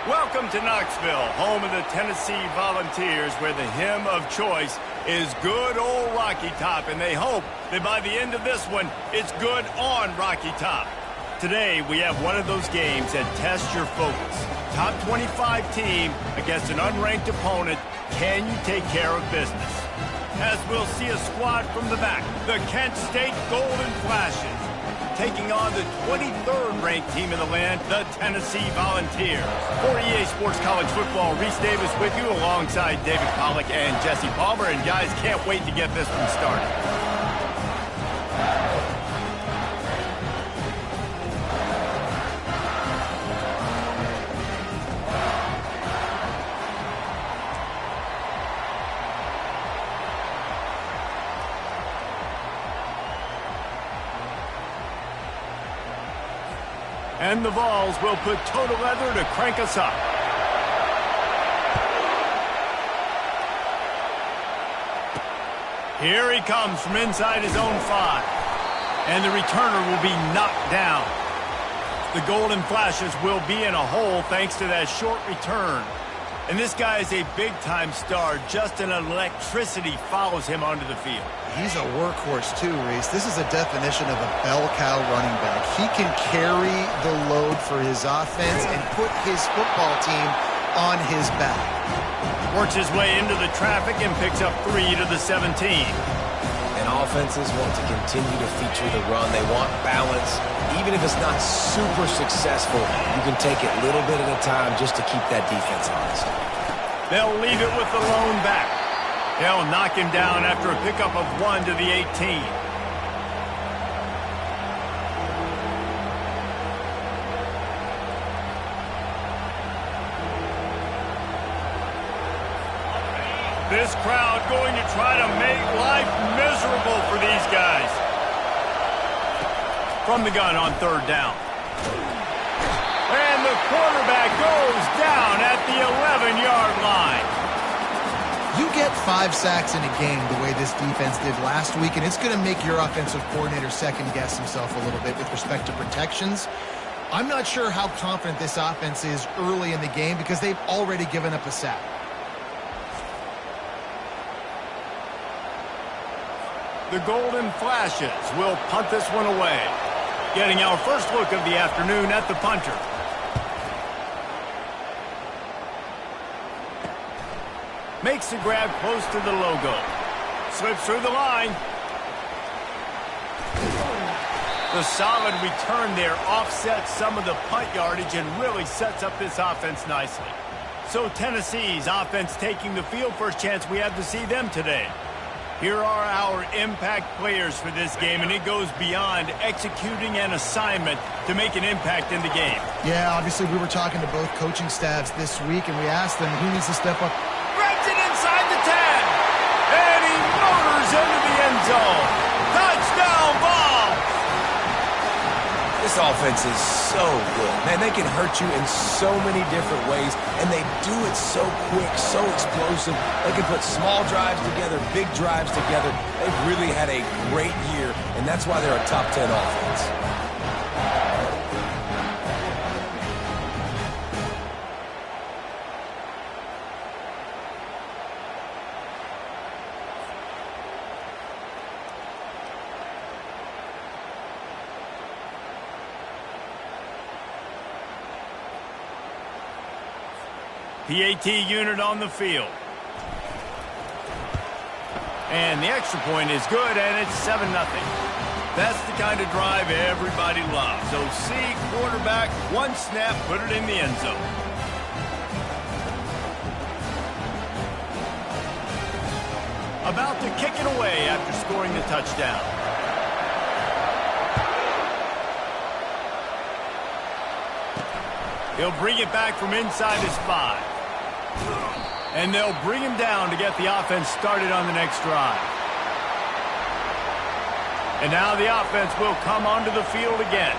Welcome to Knoxville, home of the Tennessee Volunteers, where the hymn of choice is Good Old Rocky Top, and they hope that by the end of this one, it's good on Rocky Top. Today, we have one of those games that tests your focus. Top 25 team against an unranked opponent. Can you take care of business? As we'll see a squad from the back, the Kent State Golden Flashes, taking on the 23rd ranked team in the land, the Tennessee Volunteers. For EA Sports College Football, Reese Davis with you alongside David Pollack and Jesse Palmer. And guys, can't wait to get this one started. And the Vols will put total leather to crank us up. Here he comes from inside his own 5. And the returner will be knocked down. The Golden Flashes will be in a hole thanks to that short return. And this guy is a big-time star. Just an electricity follows him onto the field. He's a workhorse too, Reese. This is a definition of a bell cow running back. He can carry the load for his offense and put his football team on his back. Works his way into the traffic and picks up 3 to the 17. And offenses want to continue to feature the run. They want balance. Even if it's not super successful, you can take it little bit at a time just to keep that defense honest. They'll leave it with the lone back. They'll knock him down after a pickup of 1 to the 18. This crowd going to try to make life miserable for these guys. From the gun on 3rd down. And the quarterback goes down at the 11-yard line. You get 5 sacks in a game the way this defense did last week, and it's going to make your offensive coordinator second-guess himself a little bit with respect to protections. I'm not sure how confident this offense is early in the game because they've already given up a sack. The Golden Flashes will punt this one away. Getting our first look of the afternoon at the punter. Makes the grab close to the logo. Slips through the line. The solid return there offsets some of the punt yardage and really sets up this offense nicely. So Tennessee's offense taking the field. First chance we have to see them today. Here are our impact players for this game, and it goes beyond executing an assignment to make an impact in the game. Yeah, obviously we were talking to both coaching staffs this week, and we asked them who needs to step up. Grabs it inside the 10, and he motors into the end zone. Touchdown ball! This offense is so good. Man, they can hurt you in so many different ways, and they do it so quick, so explosive. They can put small drives together, big drives together. They've really had a great year, and that's why they're a top 10 offense. PAT unit on the field. And the extra point is good, and it's 7-0. That's the kind of drive everybody loves. So see quarterback, 1 snap, put it in the end zone. About to kick it away after scoring the touchdown. He'll bring it back from inside his 5. And they'll bring him down to get the offense started on the next drive. And now the offense will come onto the field again.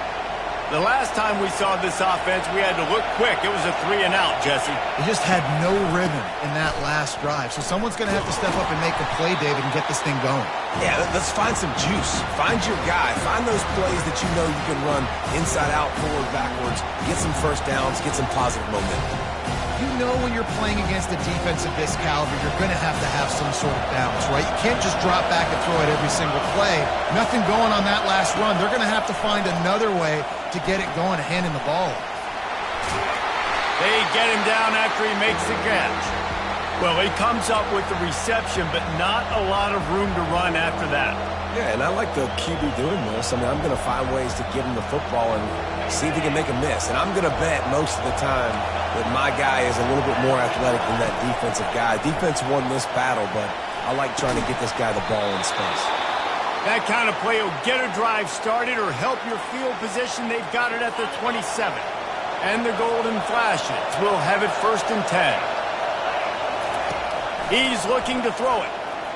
The last time we saw this offense, we had to look quick. It was a 3-and-out, Jesse. They just had no rhythm in that last drive. So someone's going to have to step up and make a play, David, and get this thing going. Yeah, let's find some juice. Find your guy. Find those plays that you know you can run inside out, forward, backwards. Get some first downs. Get some positive momentum. You know when you're playing against a defense of this caliber, you're going to have some sort of balance, right? You can't just drop back and throw it every single play. Nothing going on that last run. They're going to have to find another way to get it going, handing the ball off. They get him down after he makes the catch. Well, he comes up with the reception, but not a lot of room to run after that. Yeah, and I like the QB doing this. I mean, I'm going to find ways to give him the football and see if he can make a miss. And I'm going to bet most of the time that my guy is a little bit more athletic than that defensive guy. Defense won this battle, but I like trying to get this guy the ball in space. That kind of play will get a drive started or help your field position. They've got it at the 27. And the golden flashes will have it 1st and 10. He's looking to throw it.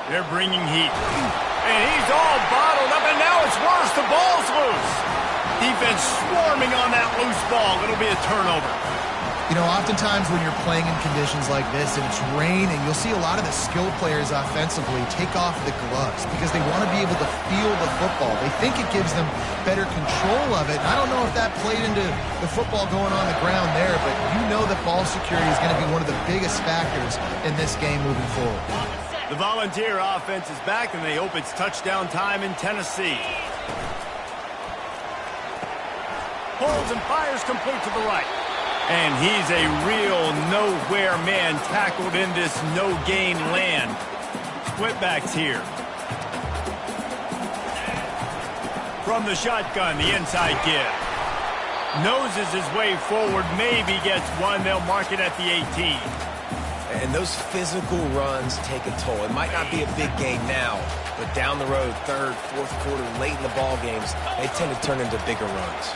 They're bringing heat. And he's all bottled up, and now it's worse. The ball's loose. Defense swarming on that loose ball. It'll be a turnover. You know, oftentimes when you're playing in conditions like this and it's raining, you'll see a lot of the skilled players offensively take off the gloves because they want to be able to feel the football. They think it gives them better control of it. And I don't know if that played into the football going on the ground there, but you know that ball security is going to be one of the biggest factors in this game moving forward. The Volunteer offense is back, and they hope it's touchdown time in Tennessee. Holds and fires complete to the right. And he's a real nowhere man tackled in this no-gain land. Split backs here. From the shotgun, the inside give. Noses his way forward, maybe gets one. They'll mark it at the 18. And those physical runs take a toll. It might not be a big gain now, but down the road, 3rd, 4th quarter, late in the ball games, they tend to turn into bigger runs.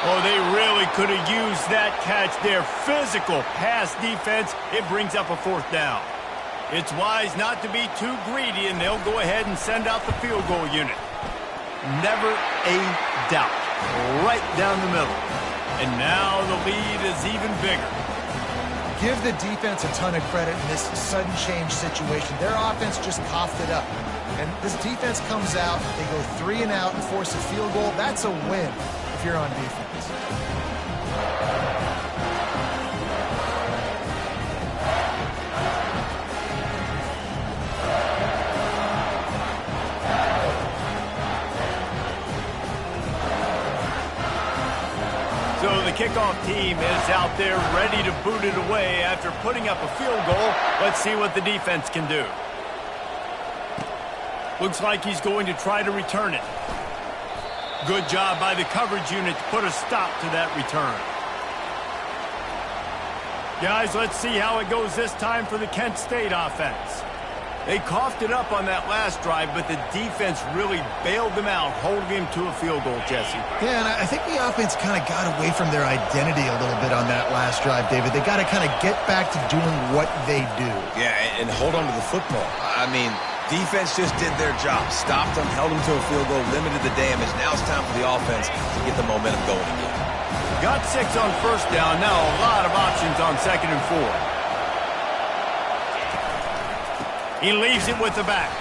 Oh, they really could have used that catch there. Physical pass defense. It brings up a 4th down. It's wise not to be too greedy, and they'll go ahead and send out the field goal unit. Never a doubt. Right down the middle. And now the lead is even bigger. Give the defense a ton of credit in this sudden change situation. Their offense just coughed it up. And this defense comes out, they go 3 and out and force a field goal. That's a win if you're on defense. So the kickoff team is out there ready to boot it away after putting up a field goal. Let's see what the defense can do. Looks like he's going to try to return it. Good job by the coverage unit to put a stop to that return. Guys, let's see how it goes this time for the Kent State offense. They coughed it up on that last drive, but the defense really bailed them out, holding him to a field goal, Jesse. Yeah, and I think the offense kind of got away from their identity a little bit on that last drive, David. They got to kind of get back to doing what they do. Yeah, and hold on to the football. I mean, defense just did their job. Stopped them, held them to a field goal, limited the damage. Now it's time for the offense to get the momentum going again. Got 6 on 1st down. Now a lot of options on 2nd and 4. He leaves it with the back.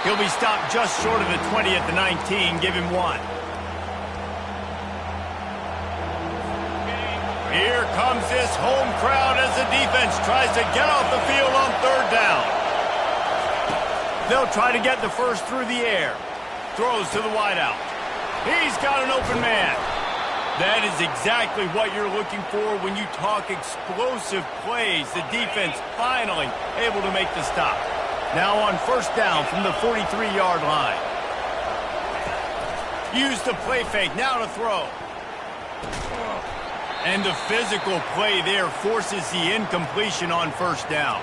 He'll be stopped just short of the 20 at the 19. Give him 1. Here comes this home crowd as the defense tries to get off the field on 3rd down. They'll try to get the first through the air. Throws to the wideout. He's got an open man. That is exactly what you're looking for when you talk explosive plays. The defense finally able to make the stop. Now on 1st down from the 43-yard line. Use the play fake, now to throw. And the physical play there forces the incompletion on 1st down.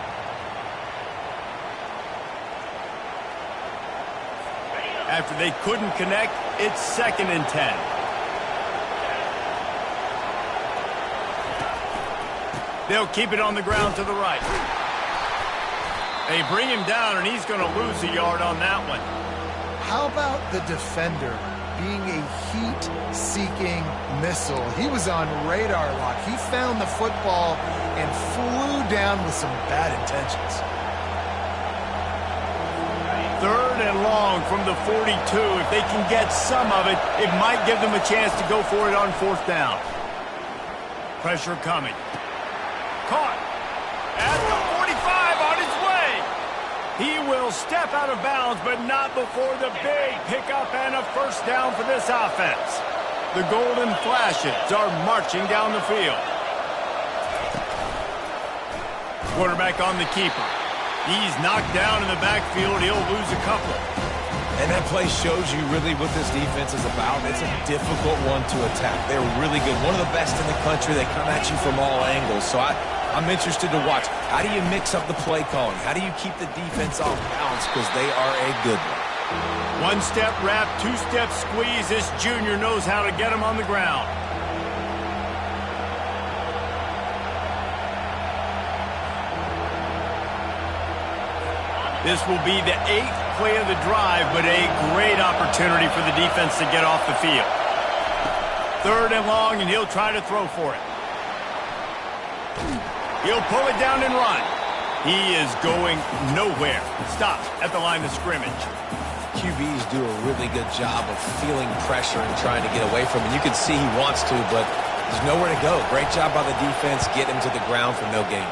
After they couldn't connect, it's 2nd and 10. They'll keep it on the ground to the right. They bring him down, and he's going to lose a yard on that one. How about the defender being a heat-seeking missile? He was on radar lock. He found the football and flew down with some bad intentions. 3rd and long from the 42. If they can get some of it, it might give them a chance to go for it on 4th down. pressure coming. Caught. At the 45 on his way. He will step out of bounds, but not before the big pickup and a first down for this offense. The golden flashes are marching down the field. Quarterback on the keeper. He's knocked down in the backfield. He'll lose a couple. And that play shows you really what this defense is about. It's a difficult one to attack. They're really good. One of the best in the country. They come at you from all angles. So I'm interested to watch. How do you mix up the play calling? How do you keep the defense off balance? Because they are a good one. One-step wrap, two-step squeeze. This junior knows how to get him on the ground. This will be the 8th play of the drive, but a great opportunity for the defense to get off the field. 3rd and long, and he'll try to throw for it. He'll pull it down and run. He is going nowhere. Stop at the line of scrimmage. QBs do a really good job of feeling pressure and trying to get away from it. You can see he wants to, but there's nowhere to go. Great job by the defense. Get him to the ground for no gain.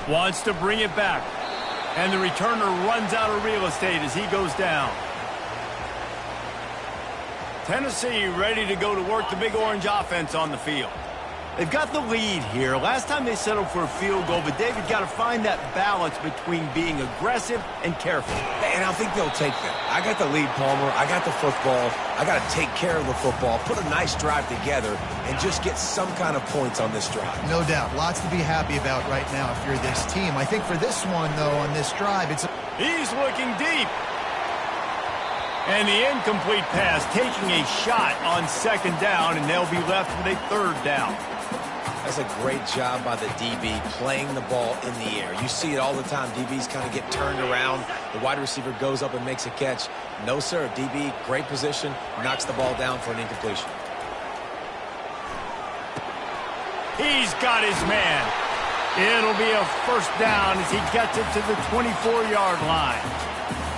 Wants to bring it back. And the returner runs out of real estate as he goes down. Tennessee ready to go to work the Big Orange offense on the field. They've got the lead here. Last time they settled for a field goal, but David got to find that balance between being aggressive and careful. And I think they'll take that. I got the lead, Palmer. I got the football. I got to take care of the football, put a nice drive together, and just get some kind of points on this drive. No doubt. Lots to be happy about right now if you're this team. I think for this one, though, on this drive, He's looking deep. And the incomplete pass taking a shot on 2nd down, and they'll be left with a 3rd down. That's a great job by the DB playing the ball in the air. You see it all the time. DBs kind of get turned around. The wide receiver goes up and makes a catch. No, sir. DB, great position, knocks the ball down for an incompletion. He's got his man. It'll be a 1st down as he gets it to the 24-yard line.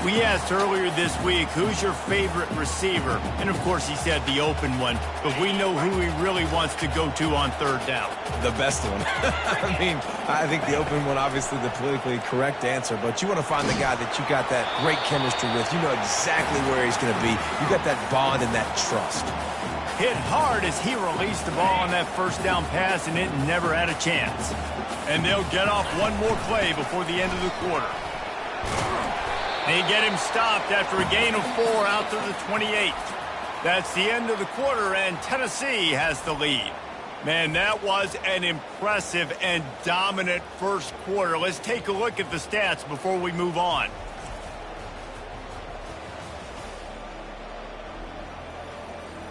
We asked earlier this week, who's your favorite receiver? And, of course, he said the open one. But we know who he really wants to go to on 3rd down. The best one. I mean, I think the open one, obviously the politically correct answer. But you want to find the guy that you got that great chemistry with. You know exactly where he's going to be. You got that bond and that trust. Hit hard as he released the ball on that 1st down pass, and it never had a chance. And they'll get off one more play before the end of the quarter. They get him stopped after a gain of 4 out to the 28. That's the end of the quarter, and Tennessee has the lead. Man, that was an impressive and dominant 1st quarter. Let's take a look at the stats before we move on.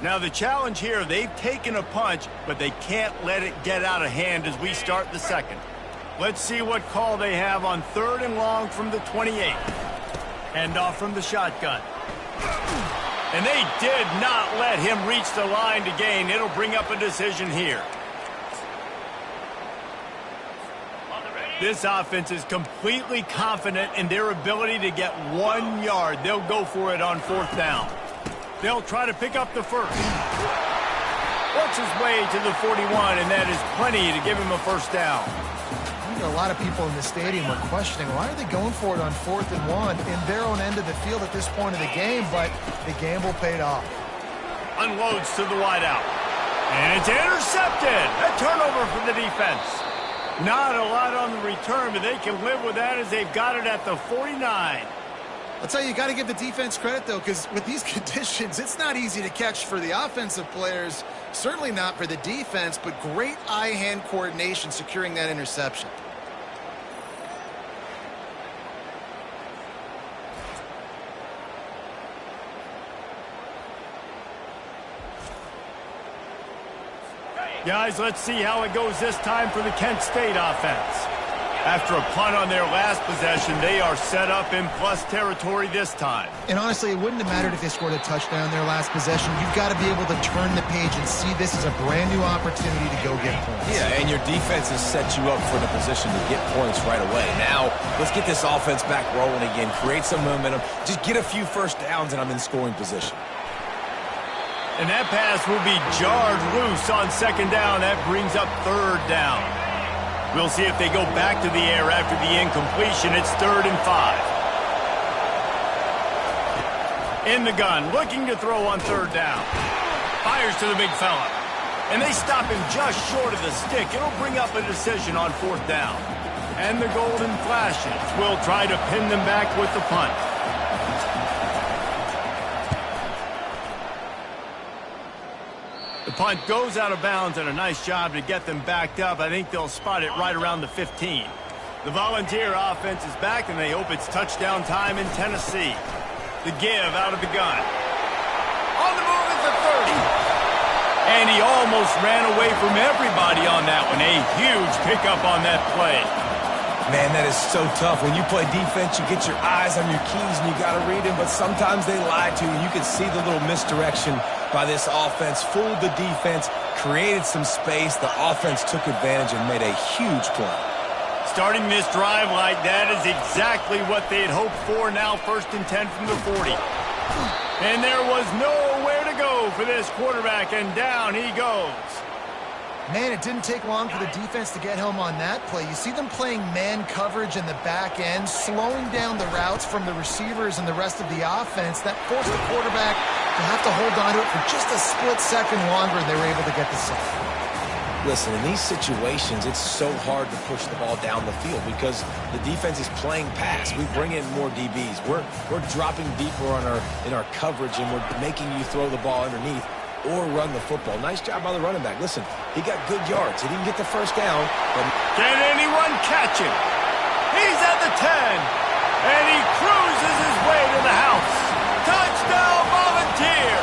Now, the challenge here, they've taken a punch, but they can't let it get out of hand as we start the 2nd. Let's see what call they have on 3rd and long from the 28. Hand off from the shotgun. And they did not let him reach the line to gain. It'll bring up a decision here. This offense is completely confident in their ability to get 1 yard. They'll go for it on 4th down. They'll try to pick up the 1st. Works his way to the 41, and that is plenty to give him a 1st down. A lot of people in the stadium were questioning, why are they going for it on 4th and 1 in their own end of the field at this point of the game, but the gamble paid off. Unloads to the wideout. And it's intercepted. A turnover for the defense. Not a lot on the return, but they can live with that as they've got it at the 49. I'll tell you, you got to give the defense credit, though, because with these conditions, it's not easy to catch for the offensive players. Certainly not for the defense, but great eye-hand coordination securing that interception. Guys, let's see how it goes this time for the Kent State offense. After a punt on their last possession, they are set up in plus territory this time. And honestly, it wouldn't have mattered if they scored a touchdown their last possession. You've got to be able to turn the page and see this as a brand new opportunity to go get points. Yeah, and your defense has set you up for the position to get points right away. Now, let's get this offense back rolling again, create some momentum, just get a few 1st downs, and I'm in scoring position. And that pass will be jarred loose on second down. That brings up third down. We'll see if they go back to the air after the incompletion. It's 3rd and 5. In the gun, looking to throw on 3rd down. Fires to the big fella. And they stop him just short of the stick. It'll bring up a decision on 4th down. And the Golden Flashes will try to pin them back with the punt. The punt goes out of bounds, and a nice job to get them backed up. I think they'll spot it right around the 15. The Volunteer offense is back, and they hope it's touchdown time in Tennessee. The give out of the gun. On the move at the 30. And he almost ran away from everybody on that one. A huge pickup on that play. Man, that is so tough. When you play defense, you get your eyes on your keys and you got to read them, but sometimes they lie to you. You can see the little misdirection by this offense, fooled the defense, created some space. The offense took advantage and made a huge play. Starting this drive like that is exactly what they had hoped for. Now 1st and 10 from the 40. And there was nowhere to go for this quarterback, and down he goes. Man, it didn't take long for the defense to get home on that play. You see them playing man coverage in the back end, slowing down the routes from the receivers and the rest of the offense. That forced the quarterback to have to hold on to it for just a split second longer, and they were able to get the sack. Listen, in these situations, it's so hard to push the ball down the field because the defense is playing pass. We bring in more DBs. We're dropping deeper in our coverage, and we're making you throw the ball underneath or run the football. Nice job by the running back. Listen, he got good yards. He didn't get the first down. But can anyone catch him? He's at the 10, and he cruises his way to the house. Touchdown, Volunteer!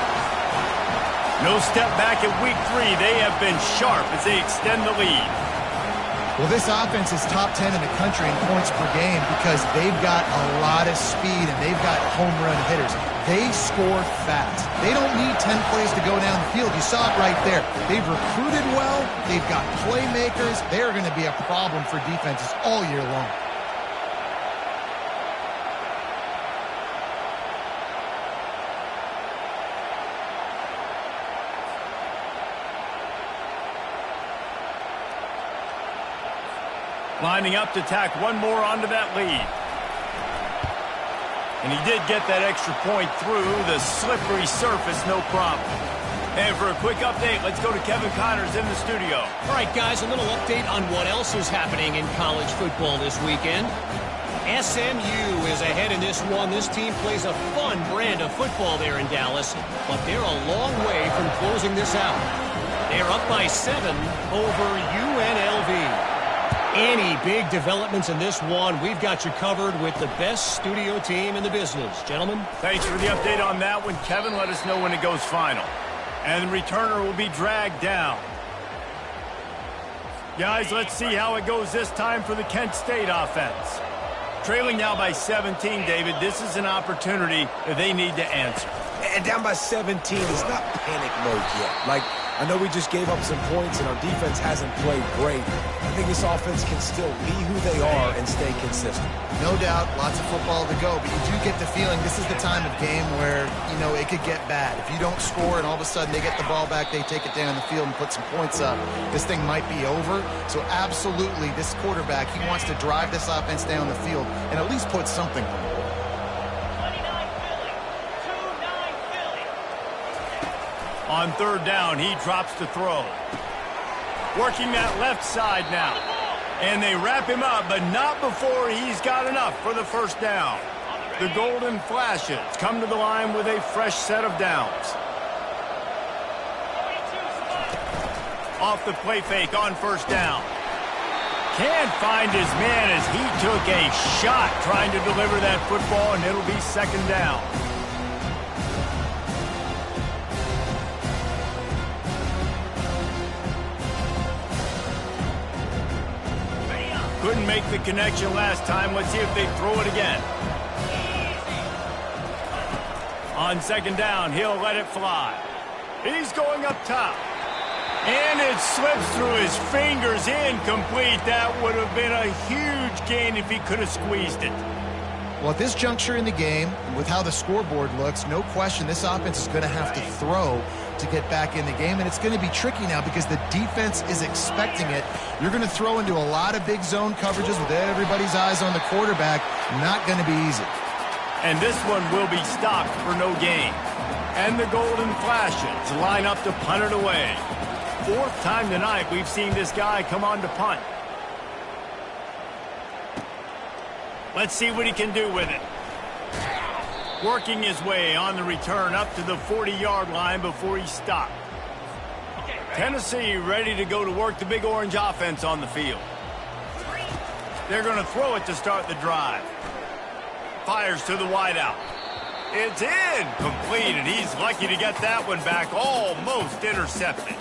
No step back at week 3. They have been sharp as they extend the lead. Well, this offense is top 10 in the country in points per game because they've got a lot of speed and they've got home run hitters. They score fast. They don't need 10 plays to go down the field. You saw it right there. They've recruited well. They've got playmakers. They're going to be a problem for defenses all year long. Lining up to tack one more onto that lead. And he did get that extra point through the slippery surface, no problem. And for a quick update, let's go to Kevin Connors in the studio. All right, guys, a little update on what else is happening in college football this weekend. SMU is ahead in this one. This team plays a fun brand of football there in Dallas, but they're a long way from closing this out. They're up by 7 over UNLV. Any big developments in this one, we've got you covered with the best studio team in the business. Gentlemen. Thanks for the update on that one, Kevin. Let us know when it goes final. And the returner will be dragged down. Guys, let's see how it goes this time for the Kent State offense. Trailing now by 17, David. This is an opportunity that they need to answer. And down by 17, it's not panic mode yet. Like, I know we just gave up some points and our defense hasn't played great. I think this offense can still be who they are and stay consistent. No doubt, lots of football to go, but you do get the feeling this is the time of game where, you know, it could get bad. If you don't score and all of a sudden they get the ball back, they take it down the field and put some points up, this thing might be over. So absolutely, this quarterback, he wants to drive this offense down the field and at least put something on it. On 3rd down, he drops to throw. Working that left side now. And they wrap him up, but not before he's got enough for the first down. The Golden Flashes come to the line with a fresh set of downs. Off the play fake on 1st down. Can't find his man as he took a shot trying to deliver that football, and it'll be 2nd down. Couldn't make the connection last time. Let's see if they throw it again. On 2nd down, he'll let it fly. He's going up top. And it slips through his fingers, incomplete. That would have been a huge gain if he could have squeezed it. Well, at this juncture in the game, with how the scoreboard looks, no question this offense is going to have to throw to get back in the game, and it's going to be tricky now because the defense is expecting it. You're going to throw into a lot of big zone coverages with everybody's eyes on the quarterback. Not going to be easy. And this one will be stopped for no gain. And the Golden Flashes line up to punt it away. Fourth time tonight we've seen this guy come on to punt. Let's see what he can do with it. Working his way on the return up to the 40-yard line before he stopped. Tennessee ready to go to work the Big Orange offense on the field. They're going to throw it to start the drive. Fires to the wideout. It's incomplete, and he's lucky to get that one back, almost intercepted.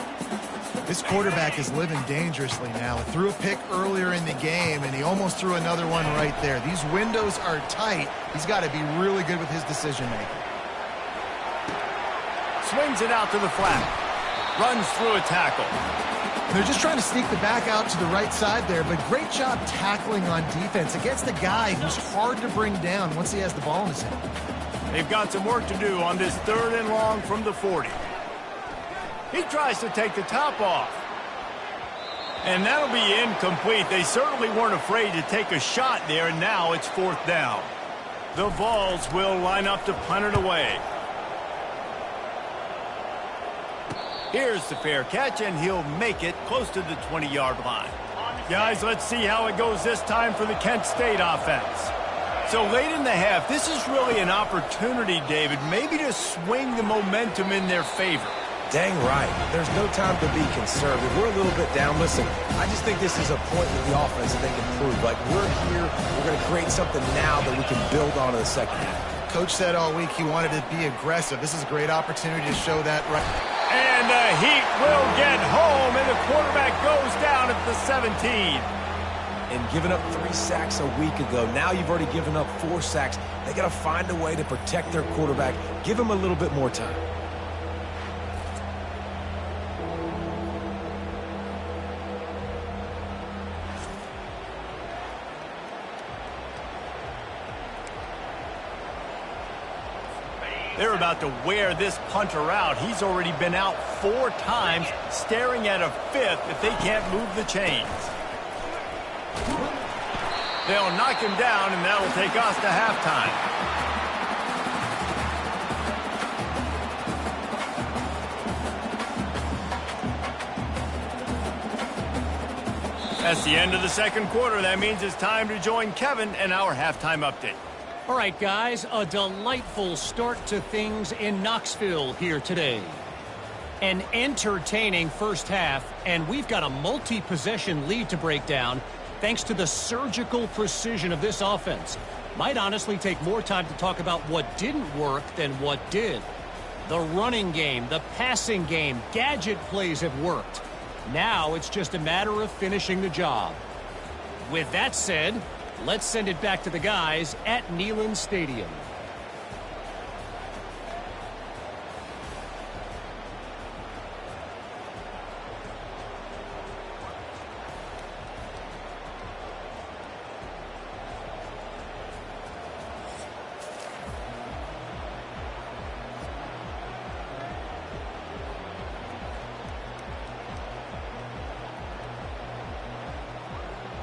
This quarterback is living dangerously now. He threw a pick earlier in the game, and he almost threw another one right there. These windows are tight. He's got to be really good with his decision-making. Swings it out to the flat. Runs through a tackle. They're just trying to sneak the back out to the right side there, but great job tackling on defense against a guy who's hard to bring down once he has the ball in his hand. They've got some work to do on this 3rd and long from the 40. He tries to take the top off. And that'll be incomplete. They certainly weren't afraid to take a shot there, and now it's 4th down. The Vols will line up to punt it away. Here's the fair catch, and he'll make it close to the 20-yard line. Guys, let's see how it goes this time for the Kent State offense. So late in the half, this is really an opportunity, David, maybe to swing the momentum in their favor. Dang right. There's no time to be conservative. We're a little bit down. Listen, I just think this is a point in the offense that they can prove. Like, we're here, we're going to create something now that we can build on in the second half. Coach said all week he wanted to be aggressive. This is a great opportunity to show that right. And the Heat will get home, and the quarterback goes down at the 17. And giving up 3 sacks a week ago, now you've already given up 4 sacks. They got to find a way to protect their quarterback. Give him a little bit more time. They're about to wear this punter out. He's already been out 4 times, staring at a 5th if they can't move the chains. They'll knock him down, and that'll take us to halftime. That's the end of the second quarter. That means it's time to join Kevin and our halftime update. All right, guys, a delightful start to things in Knoxville here today. An entertaining first half, and we've got a multi-possession lead to break down thanks to the surgical precision of this offense. Might honestly take more time to talk about what didn't work than what did. The running game, the passing game, gadget plays have worked. Now it's just a matter of finishing the job. With that said, let's send it back to the guys at Neyland Stadium.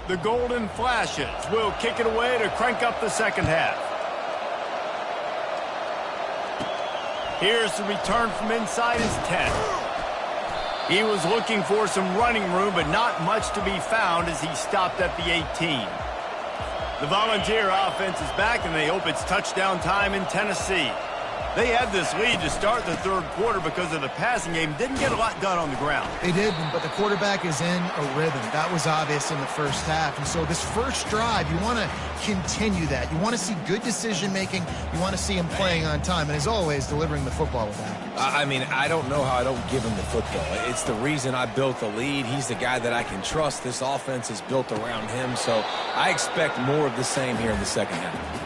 The Golden Flashes will kick it away to crank up the second half. Here's the return from inside his 10. He was looking for some running room, but not much to be found as he stopped at the 18. The Volunteer offense is back, and they hope it's touchdown time in Tennessee. They had this lead to start the third quarter because of the passing game. Didn't get a lot done on the ground. They did, but the quarterback is in a rhythm. That was obvious in the first half. And so this first drive, you want to continue that. You want to see good decision-making. You want to see him playing on time. And as always, delivering the football with accuracy. I mean, I don't know how I don't give him the football. It's the reason I built the lead. He's the guy that I can trust. This offense is built around him. So I expect more of the same here in the second half.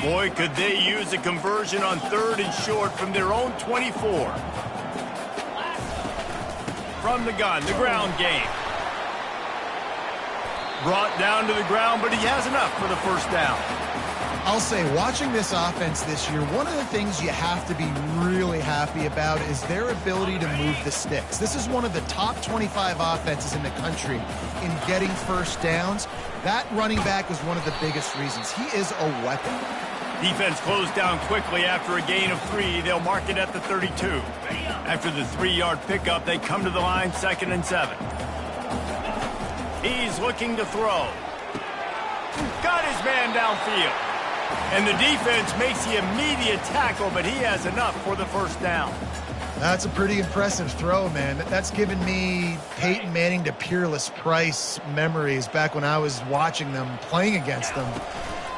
Boy, could they use a conversion on 3rd and short from their own 24. From the gun, the ground game. Brought down to the ground, but he has enough for the first down. I'll say, watching this offense this year, one of the things you have to be really happy about is their ability to move the sticks. This is one of the top 25 offenses in the country in getting first downs. That running back is one of the biggest reasons. He is a weapon. Defense closed down quickly after a gain of 3. They'll mark it at the 32. After the 3-yard pickup, they come to the line, 2nd and 7. He's looking to throw. Got his man downfield. And the defense makes the immediate tackle, but he has enough for the first down. That's a pretty impressive throw, man. That's given me Peyton Manning to Peerless Price memories back when I was watching them, playing against them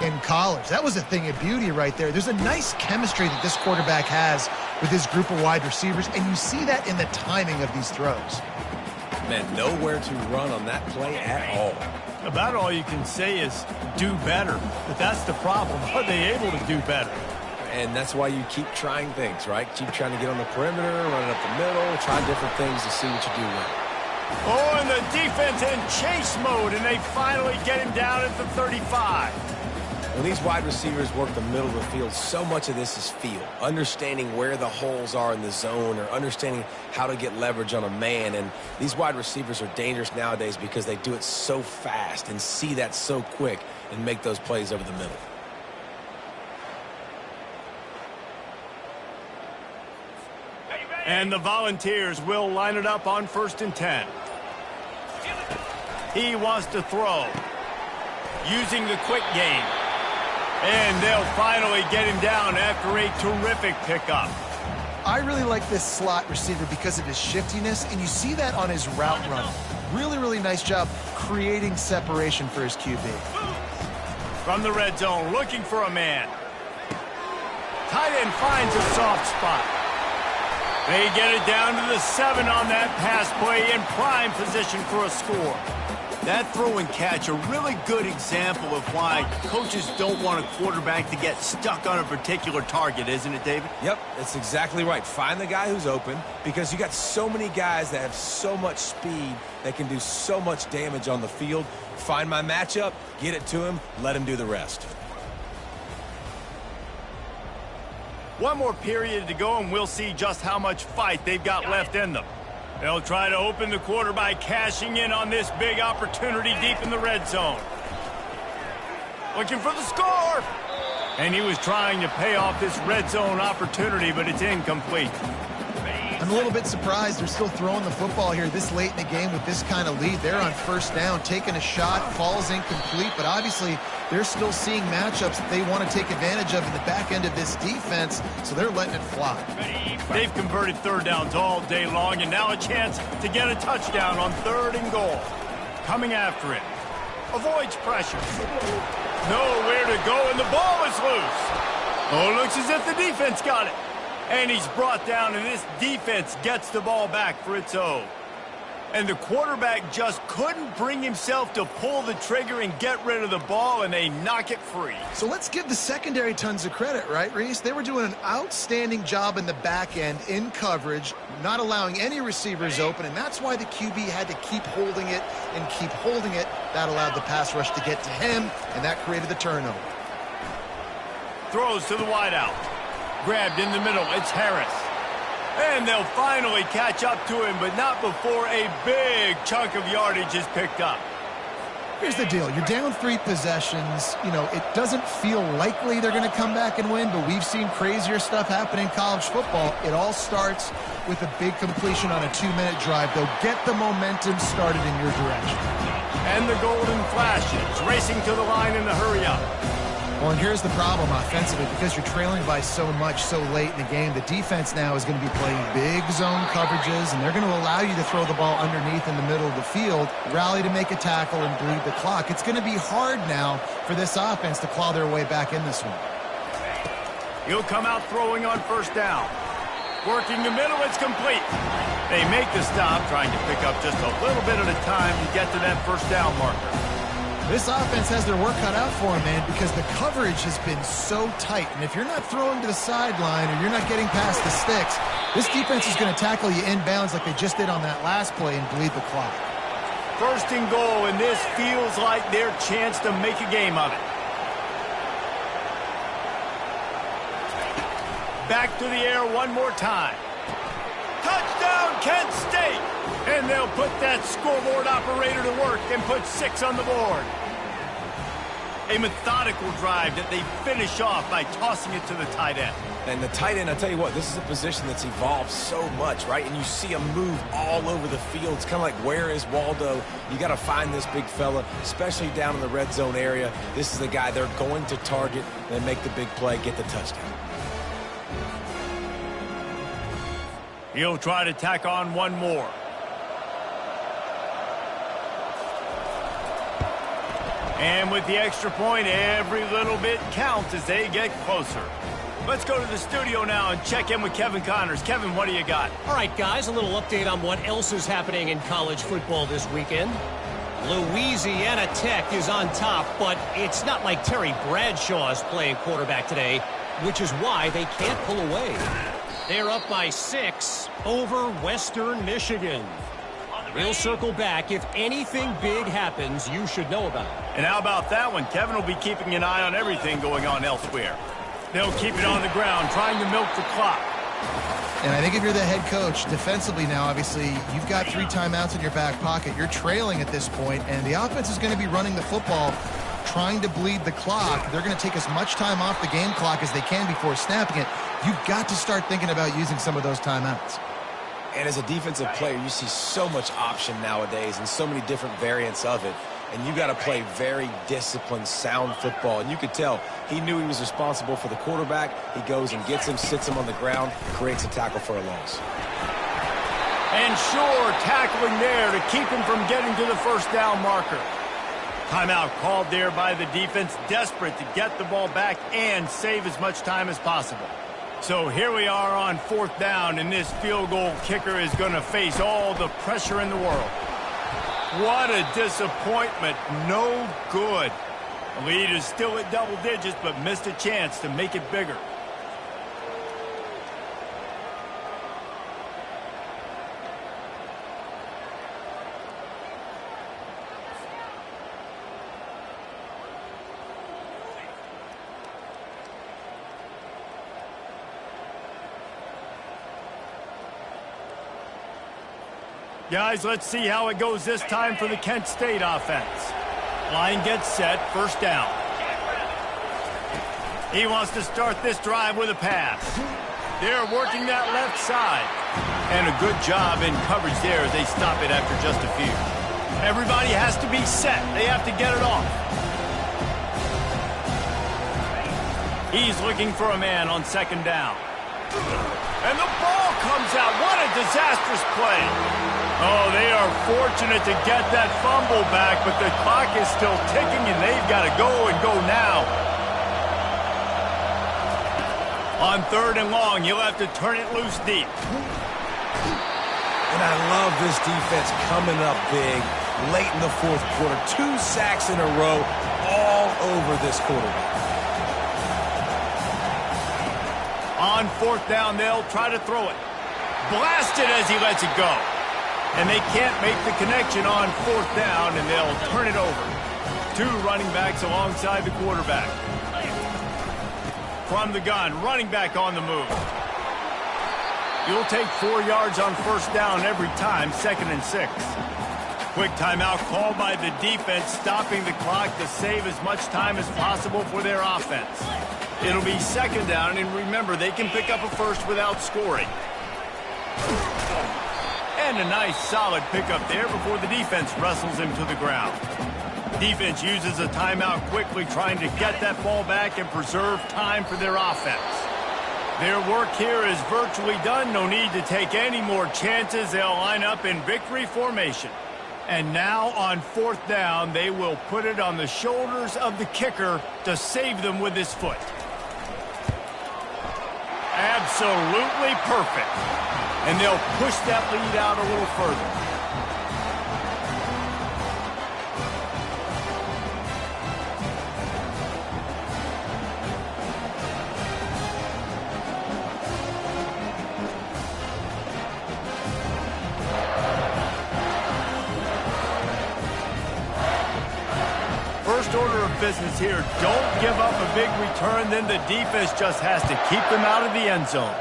in college. That was a thing of beauty right there. There's a nice chemistry that this quarterback has with his group of wide receivers, and you see that in the timing of these throws. Man, nowhere to run on that play at all. About all you can say is do better. But that's the problem. Are they able to do better? And that's why you keep trying things, right? Keep trying to get on the perimeter, run it up the middle, try different things to see what you do well. Oh, and the defense in chase mode, and they finally get him down at the 35. When these wide receivers work the middle of the field, so much of this is feel. Understanding where the holes are in the zone or understanding how to get leverage on a man. And these wide receivers are dangerous nowadays because they do it so fast and see that so quick and make those plays over the middle. And the Volunteers will line it up on 1st and 10. He wants to throw. Using the quick game. And they'll finally get him down after a terrific pickup. I really like this slot receiver because of his shiftiness, and you see that on his route run. Really, really nice job creating separation for his QB. From the red zone, looking for a man. Tight end finds a soft spot. They get it down to the 7 on that pass play in prime position for a score. That throw and catch, a really good example of why coaches don't want a quarterback to get stuck on a particular target, isn't it, David? Yep, that's exactly right. Find the guy who's open because you got so many guys that have so much speed that can do so much damage on the field. Find my matchup, get it to him, let him do the rest. One more period to go, and we'll see just how much fight they've got left in them. They'll try to open the quarter by cashing in on this big opportunity deep in the red zone. Looking for the score. And he was trying to pay off this red zone opportunity, but it's incomplete. I'm a little bit surprised they're still throwing the football here this late in the game with this kind of lead. They're on 1st down, taking a shot, falls incomplete, but obviously they're still seeing matchups that they want to take advantage of in the back end of this defense, so they're letting it fly. They've converted 3rd downs all day long, and now a chance to get a touchdown on 3rd and goal. Coming after it. Avoids pressure. Nowhere to go, and the ball is loose. Oh, it looks as if the defense got it. And he's brought down, and this defense gets the ball back for its own. And the quarterback just couldn't bring himself to pull the trigger and get rid of the ball, and they knock it free. So let's give the secondary tons of credit, right, Reese? They were doing an outstanding job in the back end in coverage, not allowing any receivers open, and that's why the QB had to keep holding it and keep holding it. That allowed the pass rush to get to him, and that created the turnover. Throws to the wideout. Grabbed in the middle. It's Harris. And they'll finally catch up to him, but not before a big chunk of yardage is picked up. Here's the deal. You're down 3 possessions. You know, it doesn't feel likely they're going to come back and win, but we've seen crazier stuff happen in college football. It all starts with a big completion on a 2-minute drive. They'll get the momentum started in your direction. And the golden flashes, racing to the line in the hurry-up. Well, and here's the problem offensively, because you're trailing by so much so late in the game, the defense now is going to be playing big zone coverages, and they're going to allow you to throw the ball underneath in the middle of the field, rally to make a tackle, and bleed the clock. It's going to be hard now for this offense to claw their way back in this one. He'll come out throwing on 1st down. Working the middle, it's complete. They make the stop, trying to pick up just a little bit at a time to get to that 1st down marker. This offense has their work cut out for them, man, because the coverage has been so tight. And if you're not throwing to the sideline or you're not getting past the sticks, this defense is going to tackle you inbounds like they just did on that last play and bleed the clock. 1st and goal, and this feels like their chance to make a game of it. Back to the air one more time. Touchdown, Kent State! And they'll put that scoreboard operator to work and put 6 on the board. A methodical drive that they finish off by tossing it to the tight end. And the tight end, I'll tell you what, this is a position that's evolved so much, right? And you see him move all over the field. It's kind of like, where is Waldo? You got to find this big fella, especially down in the red zone area. This is the guy they're going to target and make the big play, get the touchdown. He'll try to tack on one more. And with the extra point, every little bit counts as they get closer. Let's go to the studio now and check in with Kevin Connors. Kevin, what do you got? All right, guys, a little update on what else is happening in college football this weekend. Louisiana Tech is on top, but it's not like Terry Bradshaw is playing quarterback today, which is why they can't pull away. They're up by 6 over Western Michigan. We'll circle back. If anything big happens, you should know about it. And how about that one? Kevin will be keeping an eye on everything going on elsewhere. They'll keep it on the ground, trying to milk the clock. And I think if you're the head coach, defensively now, obviously, you've got 3 timeouts in your back pocket. You're trailing at this point, and the offense is going to be running the football, trying to bleed the clock. They're going to take as much time off the game clock as they can before snapping it. You've got to start thinking about using some of those timeouts. And as a defensive player, you see so much option nowadays and so many different variants of it. And you got to play very disciplined, sound football. And you could tell he knew he was responsible for the quarterback. He goes and gets him, sits him on the ground, creates a tackle for a loss. And sure, tackling there to keep him from getting to the first down marker. Timeout called there by the defense, desperate to get the ball back and save as much time as possible. So here we are on 4th down, and this field goal kicker is going to face all the pressure in the world. What a disappointment. No good. The lead is still at double digits, but missed a chance to make it bigger. Guys, let's see how it goes this time for the Kent State offense. Line gets set, 1st down. He wants to start this drive with a pass. They're working that left side. And a good job in coverage there as they stop it after just a few. Everybody has to be set. They have to get it off. He's looking for a man on 2nd down. And the ball comes out. What a disastrous play. Oh, they are fortunate to get that fumble back, but the clock is still ticking, and they've got to go and go now. On 3rd and long, you'll have to turn it loose deep. And I love this defense coming up big late in the 4th quarter. 2 sacks in a row all over this quarterback. On 4th down, they'll try to throw it. Blasted as he lets it go. And they can't make the connection on 4th down, and they'll turn it over. 2 running backs alongside the quarterback. From the gun, running back on the move. You'll take 4 yards on 1st down every time, 2nd and 6. Quick timeout called by the defense, stopping the clock to save as much time as possible for their offense. It'll be 2nd down, and remember, they can pick up a first without scoring. And a nice solid pickup there before the defense wrestles him to the ground. Defense uses a timeout quickly, trying to get that ball back and preserve time for their offense. Their work here is virtually done. No need to take any more chances. They'll line up in victory formation. And now on 4th down, they will put it on the shoulders of the kicker to save them with his foot. Absolutely perfect. And they'll push that lead out a little further. first order of business here. Don't give up a big return, then the defense just has to keep them out of the end zone.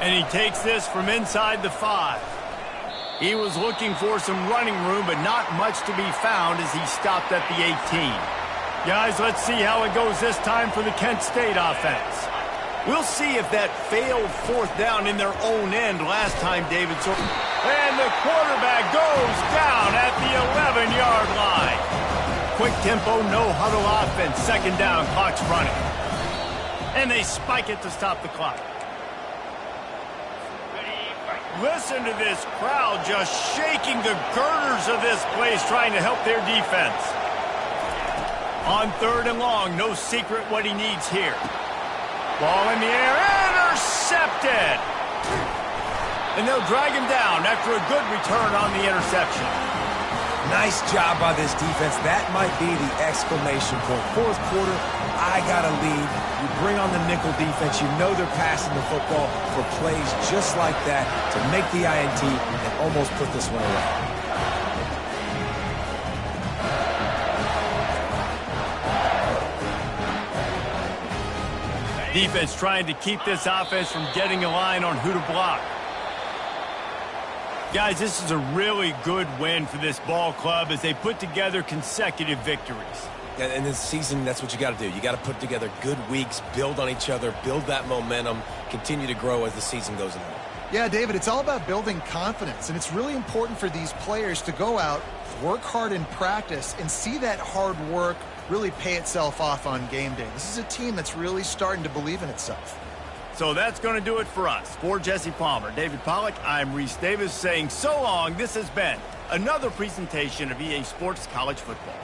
And he takes this from inside the 5. He was looking for some running room, but not much to be found as he stopped at the 18. Guys, let's see how it goes this time for the Kent State offense. We'll see if that failed fourth down in their own end last time, David. And the quarterback goes down at the 11-yard line. Quick tempo, no huddle offense. Second down, clock's running. And they spike it to stop the clock. Listen to this crowd just shaking the girders of this place trying to help their defense. On 3rd and long, no secret what he needs here. Ball in the air, intercepted! And they'll drag him down after a good return on the interception. Nice job by this defense. That might be the exclamation point. Fourth quarter, I got a lead. You bring on the nickel defense. You know they're passing the football for plays just like that to make the INT and almost put this one away. Defense trying to keep this offense from getting a line on who to block. Guys, this is a really good win for this ball club as they put together consecutive victories. And this season, that's what you got to do. You got to put together good weeks, build on each other, build that momentum, continue to grow as the season goes along. Yeah, David, it's all about building confidence, and it's really important for these players to go out, work hard in practice, and see that hard work really pay itself off on game day. This is a team that's really starting to believe in itself. So that's going to do it for us. For Jesse Palmer, David Pollack, I'm Reese Davis saying so long. This has been another presentation of EA Sports College Football.